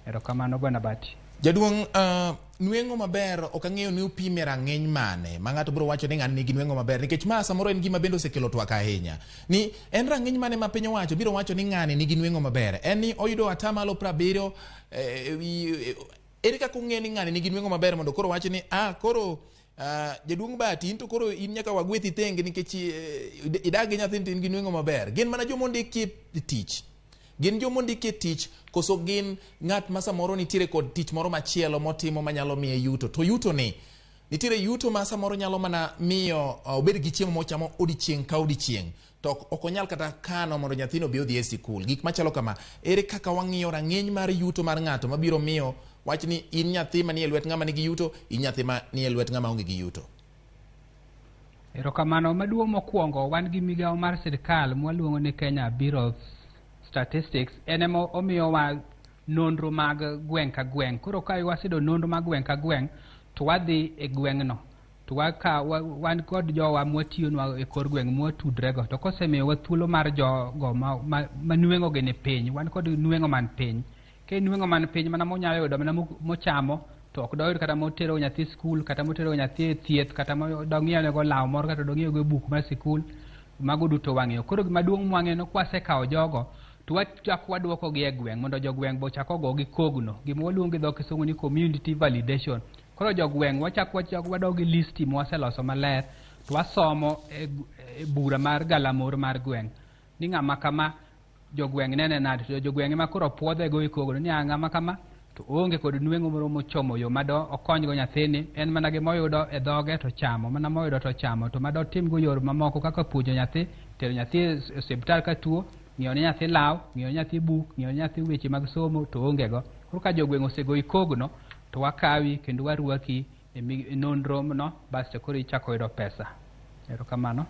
Erokamano Bwana Bati. Jaduong' nweng'o maber ok ang'eyo ni upime rang'eny mane ma ng'ato biro wacho ni ng'ani nigi nweng'o maber, nikech ma samoro en gima bende osekelo twak ahinya. Ni en rang'eny mane ma piny owacho biro wacho ni ng'ani nigi nweng'o maber? En ni oyudo atamalo 70, ere kaka ung'e ni ng'ani nigi nweng'o maber mondo koro wach ni koro Jaduong' Bati in to koro in nyaka wagwethi thenge nikech idagi nyathini to in gi nweng'o maber? Gin mana joma ondiki tich? Gin joma ondiki tich koso gin ng'at ma samoro nitiere kod tich moro machielo motimo manyalo miye yuto? To yuto ni nitiere yuto ma samoro nyalo mana miyo obed gi chiemo mochamo odiochieng' ka odiochieng', to ok onyal kata kano mondo nyathino bi odhi e sikul. Gik machalo kama, ere kaka wang'iyo rang'eny mar yuto mar ng'ato mabiro miyo wach ni in nyathi manie lwet ng'ama nigi yuto, in nyathi manie lwet ng'ama onge gi yuto? Erokamano. Maduong' mokwongo, wan gi migawo mar sirkal mwaluongo ni Kenya Bureau of Statistics, ene omiyowa nonro mag gweng' ka gweng'. Koro ka wasudo nonro mag gweng' ka gweng', to wadhi e gweng'no to wan kod jowa mwatiyonwa e kor gweng' mwatudrego, to kosemiyowa thuolo mar jogo ma nweng'o gi ni piny, wan kod nweng'o man piny. Ke nweng'o man piny mana monyalo yudo mana mochamo, to ok doyud kata motero nyathi skul, kata motero nyathi e thieth, kata dong'iewonego law moro, kata dong'iewogo buk mar sikul. Mago duto wang'iyo. Koro gimaduong' mwang'eno, kwasekawo jogo to wachak waduokogi e gweng' mondo jogweng' bo chak ogogi kogno, gima waluongo gi dho kisungu ni community validation. Koro jogweng' wachak wadogi listi mwaseloso maler, to wasomo e bura mar galamoro mar gweng' ni ng'ama kama jogweng' nene nade, to jogweng' ema koro puodhego e kogno ni ng'ama kama to onge kod nweng'o moro mochomo yo mado okonygo nyathini, en mana gimoyudo e dhoge to chamo, mana moyudo to chamo, to mado timgo yor mamoko kaka puonjo nyathi, tero nyathi e osiptal ka tuo, ng'iewo ne nyathi law, ng'iewo ne nyathi buk, ng'iewo ne nyathi weche mag somo, to ongego. Koro ka jogweng' osego ikogno, to wakawi kendo warwaki e nonro no, basto koro ichako yudo pesa. Erokamano.